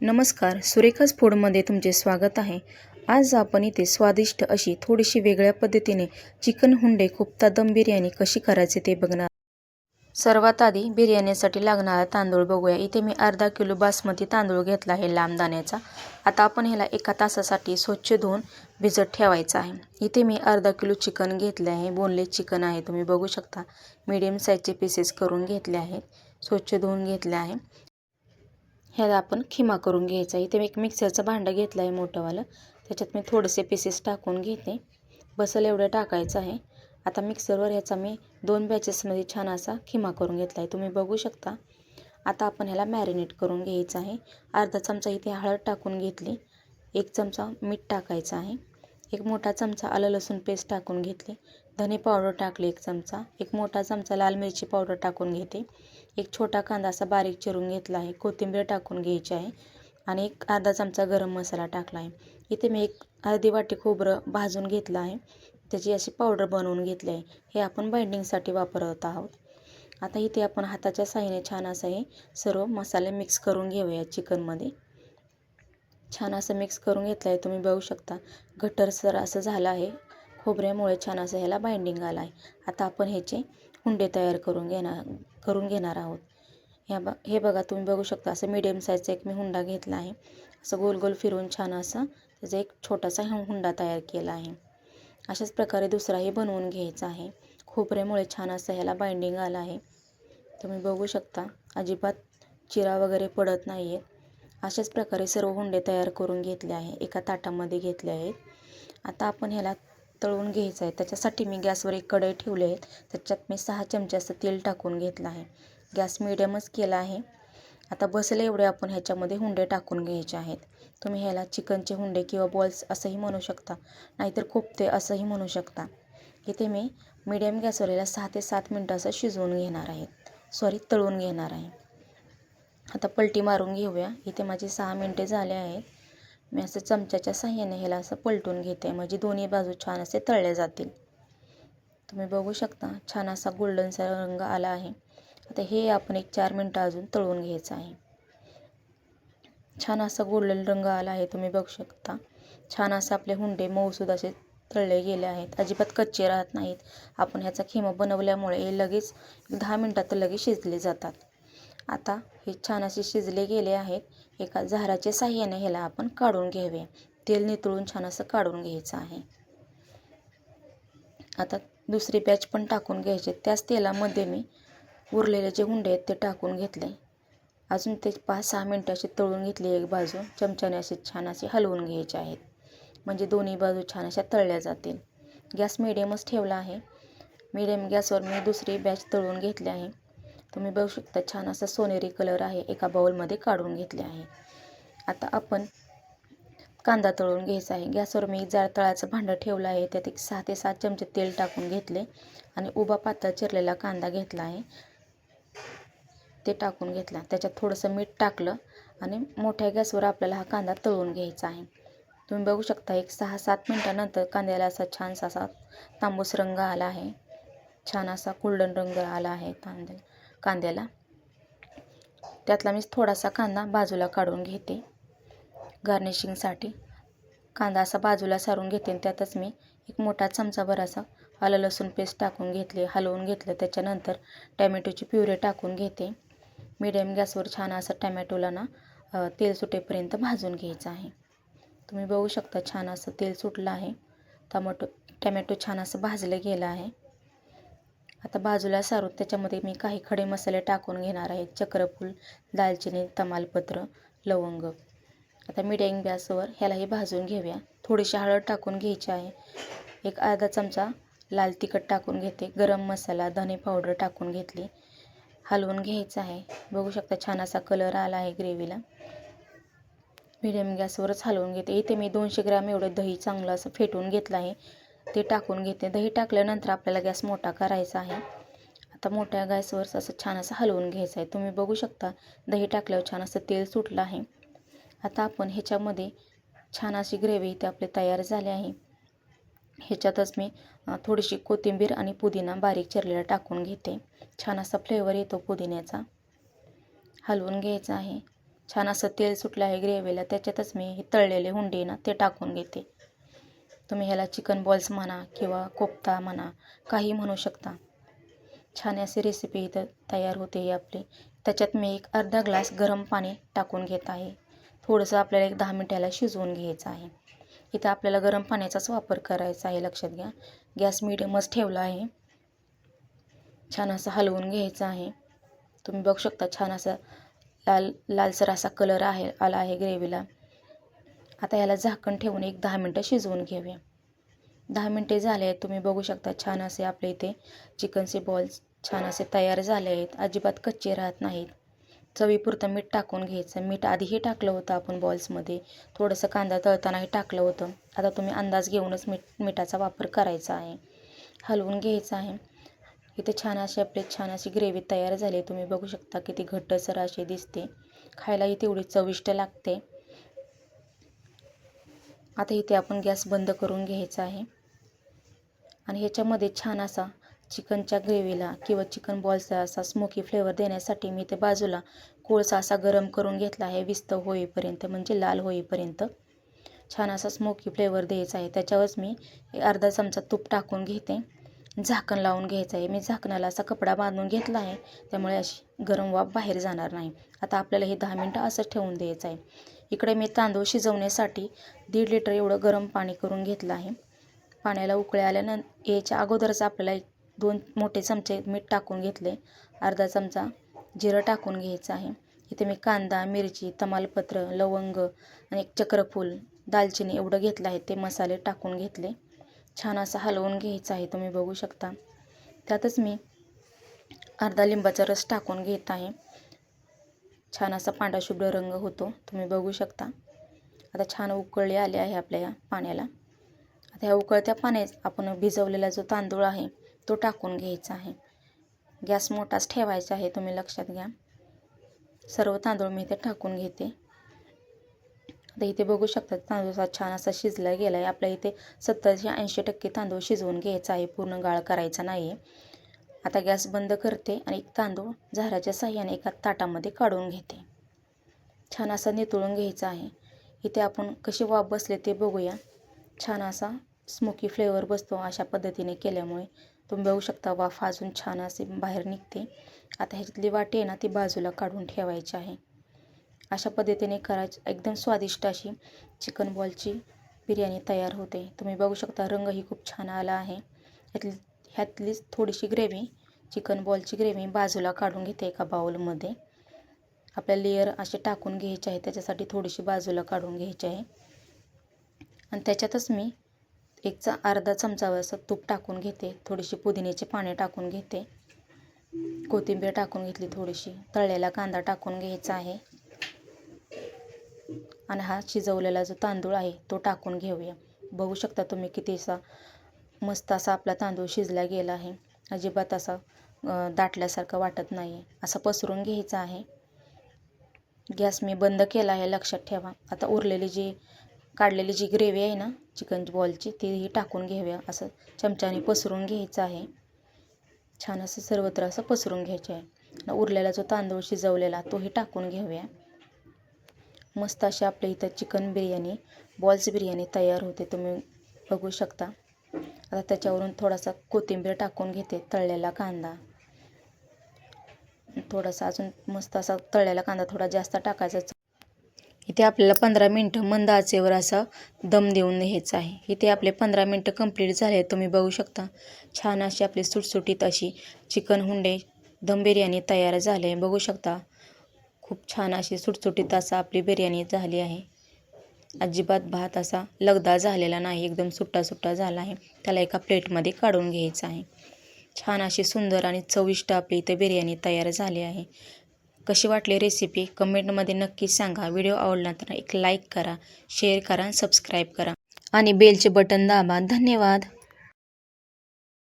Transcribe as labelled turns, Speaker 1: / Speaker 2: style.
Speaker 1: नमस्कार, सुरेखाच फूडमध्ये तुमचे स्वागत आहे. आज आपण इथे स्वादिष्ट अशी थोडीशी वेगळ्या पद्धतीने चिकन हुंडे कोफ्ता दम बिर्याणी कशी करायचे ते बघणार. सर्वात आधी बिर्याणीसाठी लागणारा तांदूळ बघूया. इथे मी अर्धा किलो बासमती तांदूळ घेतला आहे लांब दाण्याचा. आता आपण ह्याला 1 तासासाठी स्वच्छ धुवून भिजत ठेवायचं आहे. इथे मी अर्धा किलो चिकन घेतले आहे. बोनलेस चिकन आहे, तुम्ही बघू शकता. मीडियम साईजचे पीसेस करून घेतले आहेत, स्वच्छ धुवून घेतले आहे. ह्याला आपण खिमा करून घ्यायचा आहे. इथे मी एक मिक्सरचं भांडं घेतलं आहे मोठंवालं. त्याच्यात मी थोडेसे पीसेस टाकून घेते. बसेल एवढं टाकायचं आहे. आता मिक्सरवर ह्याचा मी 2 बॅचेसमध्ये छान असा खिमा करून घेतला आहे, तुम्ही बघू शकता. आता आपण ह्याला मॅरिनेट करून घ्यायचं आहे. अर्धा चमचा इथे हळद टाकून घेतली, 1 चमचा मीठ टाकायचं आहे, 1 मोठा चमचा आलं लसूण पेस्ट टाकून घेतली, धने पावडर टाकली 1 चमचा, 1 मोठा चमचा लाल मिरची पावडर टाकून घेते, 1 छोटा कांदा असा बारीक चिरून घेतला आहे, कोथिंबीर टाकून घ्यायची आहे आणि 1 अर्धा चमचा गरम मसाला टाकला आहे. इथे मी 1 अर्धी वाटी खोबरं भाजून घेतलं आहे, त्याची अशी पावडर बनवून घेतली आहे. हे आपण बाइंडिंगसाठी वापरत आहोत. आता इथे आपण हाताच्या साहाय्याने छान असं हे सर्व मसाले मिक्स करून घेऊया चिकनमध्ये. छान असं मिक्स करून घेतलं आहे, तुम्ही बघू शकता. घट्टसर असं झालं आहे, खोबऱ्यामुळे छान असं ह्याला बाइंडिंग आलं आहे. आता आपण ह्याचे हुंडे तयार करून घेणार आहोत. हे बघा, तुम्ही बघू शकता. असं मीडियम साईजचा एक मी हुंडा घेतला आहे. असं गोल गोल फिरून छान असं त्याचा एक छोटासा हुंडा तयार केला आहे. अशाच प्रकारे दुसराही बनवून घ्यायचा आहे. खोबऱ्यामुळे छान असं ह्याला बाइंडिंग आलं आहे, तुम्ही बघू शकता. अजिबात चिरा वगैरे पडत नाही आहे. अशाच प्रकारे सर्व हुंडे तयार करून घेतले आहे, एका ताटामध्ये घेतले आहेत. आता आपण ह्याला तळून घ्यायचं आहे. त्याच्यासाठी मी गॅसवर एक कढई ठेवली आहे. त्याच्यात मी 6 चमचे असं तेल टाकून घेतलं आहे. गॅस मिडियमच केला आहे. आता बसेल एवढे आपण ह्याच्यामध्ये हुंडे टाकून घ्यायचे आहेत. तुम्ही ह्याला चिकनचे हुंडे किंवा बॉल्स असंही म्हणू शकता, नाहीतर कोफ्ते असंही म्हणू शकता. इथे मी मीडियम गॅसवर याला 6 ते 7 मिनटं असं शिजवून घेणार आहे, तळून घेणार आहे. आता पलटी मारून घेऊया. इथे माझे 6 मिनटे झाले आहेत. मी असं चमच्याच्या साहाय्याने ह्याला असं पलटून घेते, म्हणजे दोन्ही बाजू छान असे तळले जातील. तुम्ही बघू शकता, छान असा गोल्डनसा रंग आला आहे. आता हे आपण एक 4 मिनटं अजून तळून घ्यायचं आहे. छान असा गोल्डन रंग आला आहे, तुम्ही बघू शकता. छान असं आपले हुंडे मऊसूद असे तळले गेले आहेत, अजिबात कच्चे राहत नाहीत. आपण ह्याचा खिमा बनवल्यामुळे हे लगेच 10 मिनटात लगेच शिजले जातात. आता हे छान असे शिजले गेले आहेत. एका झाराच्या साहाय्याने ह्याला आपण काढून घेऊया. तेल नितळून छान असं काढून घ्यायचं आहे. आता दुसरी बॅच पण टाकून घ्यायचे. त्याच तेलामध्ये मी उरलेले जे हुंडे आहेत ते टाकून घेतले. अजून ते 5-6 मिनटं असे तळून घेतली. एक बाजू चमच्याने असे छान असे हलवून घ्यायचे आहेत, म्हणजे दोन्ही बाजू छान अशा तळल्या जातील. गॅस मिडियमच ठेवला आहे. मिडियम गॅसवर मी दुसरी बॅच तळून घेतली आहे. तुम्ही बघू शकता, छान असा सोनेरी कलर आहे. एका बाउलमध्ये काढून घेतले आहे. आता आपण कांदा तळून घ्यायचा आहे. गॅसवर मी जाड तळाचं भांडं ठेवलं आहे. त्यात एक 6 ते 7 चमचे तेल टाकून घेतले आणि उभा पातळ चिरलेला कांदा घेतला आहे, ते टाकून घेतला. त्याच्यात थोडंसं मीठ टाकलं आणि मोठ्या गॅसवर आपल्याला हा कांदा तळून घ्यायचा आहे. तुम्ही बघू शकता, एक 6-7 मिनटानंतर कांद्याला असा छानसा असा तांबूस रंग आला आहे. छान असा गोल्डन रंग आला आहे कांद्याला. त्यातला मी थोडासा कांदा बाजूला काढून घेते गार्निशिंगसाठी. कांदा असा बाजूला सारून घेते आणि त्यातच मी एक मोठा चमचाभर असा आलं लसूण पेस्ट टाकून घेतली, हलवून घेतलं. त्याच्यानंतर टॅमॅटोची प्युरे टाकून घेते. मीडियम गॅसवर छान असं टॅमॅटोला तेल सुटेपर्यंत भाजून घ्यायचं आहे. तुम्ही बघू शकता, छान असं तेल सुटलं आहे. टॅमॅटो छान असं भाजलं गेलं आहे. आता बाजूला सारून त्याच्यामध्ये मी काही खडे मसाले टाकून घेणार आहे. चक्रफूल, दालचिनी, तमालपत्र, लवंग. आता मीडियम गॅसवर ह्यालाही भाजून घेऊया. थोडीशी हळद टाकून घ्यायची आहे. एक अर्धा चमचा लाल तिखट टाकून घेते. गरम मसाला, धने पावडर टाकून घेतली, हलवून घ्यायचं आहे. बघू शकता, छान असा कलर आला आहे ग्रेव्हीला. मीडियम गॅसवरच हलवून घेते. इथे मी 200 ग्रॅम एवढं दही चांगलं असं फेटून घेतलं आहे, ते टाकून घेते. दही टाकल्यानंतर आपल्याला गॅस मोठा करायचा आहे. आता मोठ्या गॅसवर असं छान असं हलवून घ्यायचं आहे. तुम्ही बघू शकता, दही टाकल्यावर छान असं तेल सुटलं आहे. आता आपण ह्याच्यामध्ये छान अशी ग्रेव्ही इथे आपली तयार झाली आहे. ह्याच्यातच मी थोडीशी कोथिंबीर आणि पुदिना बारीक चिरलेला टाकून घेते. छान असा फ्लेवर येतो पुदिन्याचा. हलवून घ्यायचा आहे. छान असं तेल सुटलं आहे ग्रेव्हीला, त्याच्यातच मी हे तळलेले हुंडे ना ते टाकून घेते. तुम्ही ह्याला चिकन बॉल्स म्हणा किंवा कोफ्ता म्हणा, काही म्हणू शकता. छान अशी रेसिपी इथं तयार होते ही आपली. त्याच्यात मी एक अर्धा ग्लास गरम पाणी टाकून घेत आहे. थोडंसं आपल्याला एक 10 मिनिटाला शिजवून घ्यायचं आहे. इथं आपल्याला गरम पाण्याचाच वापर करायचा आहे, लक्षात घ्या. गॅस मीडियमच ठेवला आहे. छान असं हलवून घ्यायचं आहे. तुम्ही बघू शकता छान असं लालसर असा कलर आला आहे ग्रेव्हीला. आता याला झाकण ठेवून एक 10 मिनटं शिजवून घेऊया. 10 मिनटे झाले आहेत. तुम्ही बघू शकता छान असे आपले इथे चिकनचे बॉल्स छान असे तयार झाले आहेत. अजिबात कच्चे राहत नाहीत. चवीपुरतं मीठ टाकून घ्यायचं. मीठ आधीही टाकलं होतं आपण बॉल्समध्ये. थोडंसं कांदा तळतानाही टाकलं होतं. आता तुम्ही अंदाज घेऊनच मिठाचा वापर करायचा आहे. हलवून घ्यायचं आहे. इथे छान अशी ग्रेव्ही तयार झाली. तुम्ही बघू शकता किती घट्टसर अशी दिसते. खायलाही तेवढी चविष्ट लागते. आता इथे आपण गॅस बंद करून घ्यायचा आहे आणि ह्याच्यामध्ये छान असा चिकनच्या ग्रेव्हीला किंवा चिकन बॉल्सला असा स्मोकी फ्लेवर देण्यासाठी मी इथे बाजूला कोळसा असा गरम करून घेतला आहे, विस्तव होईपर्यंत, म्हणजे लाल होईपर्यंत. छान असा स्मोकी फ्लेवर द्यायचा आहे. त्याच्यावरच मी अर्धा चमचा तूप टाकून घेते. झाकण लावून घ्यायचं आहे. मी झाकणाला असा कपडा बांधून घेतला आहे, त्यामुळे अशी गरम वाफ बाहेर जाणार नाही. आता आपल्याला हे 10 मिनटं असंच ठेवून द्यायचं आहे. इकडे मी तांदूळ शिजवण्यासाठी 1.5 लिटर एवढं गरम पाणी करून घेतलं आहे. पाण्याला उकळी याच्या अगोदरच आपल्याला 2 मोठे चमचे मीठ टाकून घेतले. अर्धा चमचा जिरं टाकून घ्यायचं आहे. इथे मी कांदा, मिरची, तमालपत्र, लवंग आणि एक चक्रफूल, दालचिनी एवढं घेतलं आहे. ते मसाले टाकून घेतले. छान असं हलवून घ्यायचं आहे. तुम्ही बघू शकता. त्यातच मी अर्धा लिंबाचा रस टाकून घेत आहे. छान असा पांढरा शुभ्र रंग होतो. तुम्ही बघू शकता. आता छान उकळी आली आहे आपल्या या पाण्याला. आता ह्या उकळत्या पाण्यात आपण भिजवलेला जो तांदूळ आहे तो टाकून घ्यायचा आहे. गॅस मोठाच ठेवायचा आहे, तुम्ही लक्षात घ्या. सर्व तांदूळ मी इथे टाकून घेते. आता इथे बघू शकता तांदूळ छान असा शिजला गेला आहे. आपल्या इथे 70 ते 80% तांदूळ शिजवून घ्यायचा आहे, पूर्ण गाळ करायचा नाही आहे. आता गॅस बंद करते आणि एक तांदूळ झाराच्या साह्याने एका ताटामध्ये काढून घेते. छान असा नितळून घ्यायचा आहे. इथे आपण कशी वाफ बसले ते बघूया. छान असा स्मोकी फ्लेवर बसतो अशा पद्धतीने केल्यामुळे. तुम्ही बघू शकता वाफ अजून छान असे बाहेर निघते. आता ह्याच्यातली वाटी आहे ना ती बाजूला काढून ठेवायची आहे. अशा पद्धतीने करायची एकदम स्वादिष्ट अशी चिकन बॉलची बिर्याणी तयार होते. तुम्ही बघू शकता रंगही खूप छान आला आहे. ह्यातलीच थोडीशी ग्रेव्ही, चिकन बॉलची ग्रेव्ही बाजूला काढून घेते एका बाउलमध्ये. आपल्या लेयर असे टाकून घ्यायचे आहे, त्याच्यासाठी थोडीशी बाजूला काढून घ्यायची आहे. आणि त्याच्यातच मी अर्धा चमचावर असं तूप टाकून घेते. थोडीशी पुदिन्याची पाने टाकून घेते. कोथिंबीर टाकून घेतली थोडीशी. तळलेला कांदा टाकून घ्यायचा आहे. आणि हा शिजवलेला जो तांदूळ आहे तो टाकून घेऊया. बघू शकता तुम्ही किती असा मस्त असा आपला तांदूळ शिजला गेला आहे. अजिबात असा दाटल्यासारखं वाटत नाही आहे. असं पसरून घ्यायचं आहे. गॅस मी बंद केला आहे, लक्षात ठेवा. आता उरलेली काढलेली जी ग्रेव्ही आहे ना चिकन बॉलची तीही टाकून घेऊया. असं चमच्याने पसरून घ्यायचं आहे. छान असं सर्वत्र असं पसरून घ्यायचे आहे. उरलेला जो तांदूळ शिजवलेला तोही टाकून घेऊया. मस्त अशी आपल्या इथं चिकन बिर्याणी, बॉल्स बिर्याणी तयार होते. तुम्ही बघू शकता. आता त्याच्यावरून थोडासा कोथिंबीर टाकून घेते. तळलेला कांदा थोडासा, अजून मस्त असा तळलेला कांदा थोडा जास्त टाकायचा. इथे आपल्याला 15 मिनटं मंद आचेवर असा दम देऊन घ्यायचा आहे. इथे आपले 15 मिनटं कंप्लीट झाले. तुम्ही बघू शकता छान अशी आपली सुटसुटीत अशी चिकन हुंडे दम बिर्याणी तयार झाले. बघू शकता खूप छान अशी सुटसुटीत असा आपली बिर्याणी झाली आहे. अजिबात भात असा लगदा झालेला नाही, एकदम सुट्टा सुट्टा झाला आहे. त्याला एका प्लेटमध्ये काढून घ्यायचं आहे. छान अशी सुंदर आणि चविष्ट आपली इथे बिर्याणी तयार झाली आहे. कशी वाटली रेसिपी कमेंटमध्ये नक्कीच सांगा. व्हिडिओ आवडला तर एक लाईक करा, शेअर करा, सबस्क्राईब करा आणि बेलचे बटन दाबा. धन्यवाद.